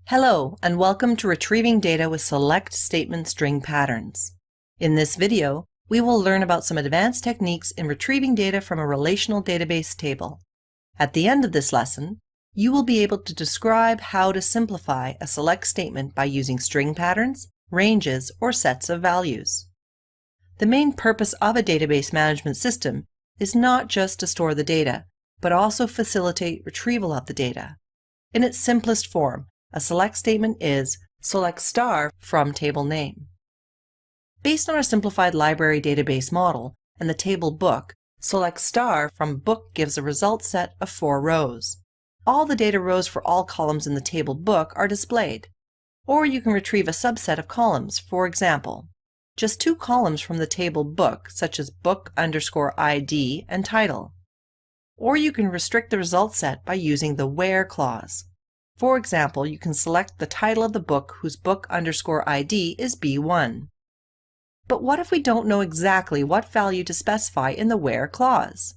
Hello, and welcome to Retrieving Data with Select Statement String Patterns. In this video, we will learn about some advanced techniques in retrieving data from a relational database table. At the end of this lesson, you will be able to describe how to simplify a select statement by using string patterns, ranges, or sets of values. The main purpose of a database management system is not just to store the data, but also facilitate retrieval of the data. In its simplest form, a select statement is select star from table name. Based on our simplified library database model and the table book, select star from book gives a result set of 4 rows. All the data rows for all columns in the table book are displayed. Or you can retrieve a subset of columns, for example, just 2 columns from the table book, such as book_ID and title. Or you can restrict the result set by using the where clause. For example, you can select the title of the book whose book_ID is B1. But what if we don't know exactly what value to specify in the where clause?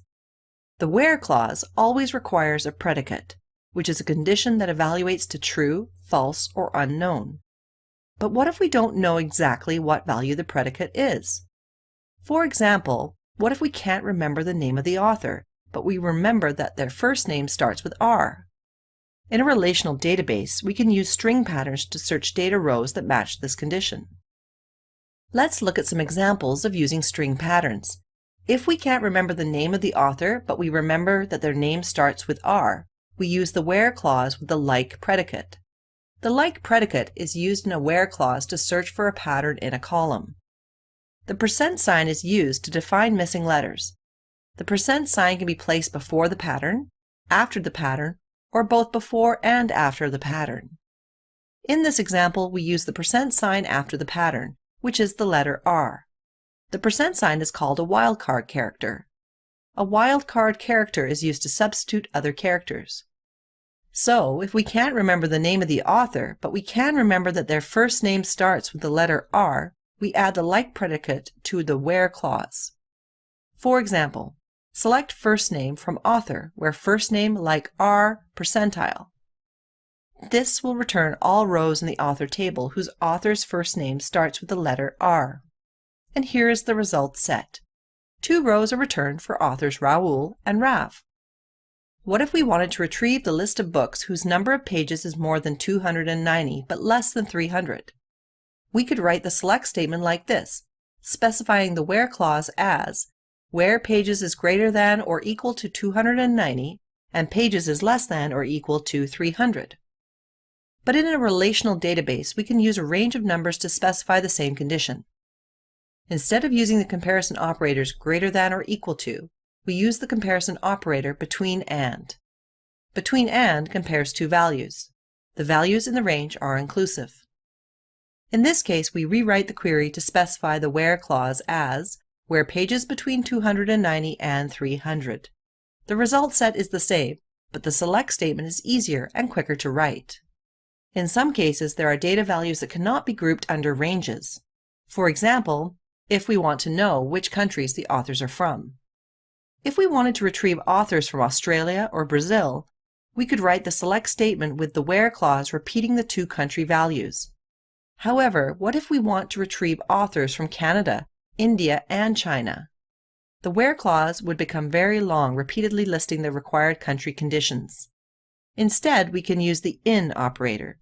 The where clause always requires a predicate, which is a condition that evaluates to true, false, or unknown. But what if we don't know exactly what value the predicate is? For example, what if we can't remember the name of the author, but we remember that their first name starts with R? In a relational database, we can use string patterns to search data rows that match this condition. Let's look at some examples of using string patterns. If we can't remember the name of the author, but we remember that their name starts with R, we use the where clause with the like predicate. The like predicate is used in a where clause to search for a pattern in a column. The % is used to define missing letters. The % can be placed before the pattern, after the pattern, or both before and after the pattern. In this example, we use the % after the pattern, which is the letter R. The % is called a wildcard character. A wildcard character is used to substitute other characters. So, if we can't remember the name of the author, but we can remember that their first name starts with the letter R, we add the like predicate to the where clause. For example, select first name from author, where first name like R %. This will return all rows in the author table whose author's first name starts with the letter R. And here is the result set. 2 rows are returned for authors Raoul and Rav. What if we wanted to retrieve the list of books whose number of pages is more than 290 but less than 300? We could write the select statement like this, specifying the where clause as where pages is greater than or equal to 290 and pages is less than or equal to 300. But in a relational database, we can use a range of numbers to specify the same condition. Instead of using the comparison operators greater than or equal to, we use the comparison operator between and. Between and compares 2 values. The values in the range are inclusive. In this case, we rewrite the query to specify the where clause as where pages between 290 and 300. The result set is the same, but the select statement is easier and quicker to write. In some cases, there are data values that cannot be grouped under ranges. For example, if we want to know which countries the authors are from. If we wanted to retrieve authors from Australia or Brazil, we could write the select statement with the where clause repeating the 2 country values. However, what if we want to retrieve authors from Canada, India, and China? The where clause would become very long, repeatedly listing the required country conditions. Instead, we can use the in operator.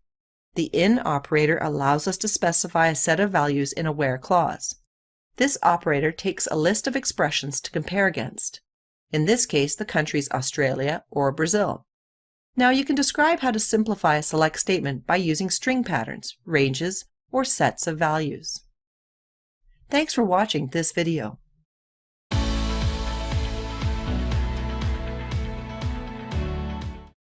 The in operator allows us to specify a set of values in a where clause. This operator takes a list of expressions to compare against. In this case, the countries Australia or Brazil. Now you can describe how to simplify a select statement by using string patterns, ranges, or sets of values. Thanks for watching this video.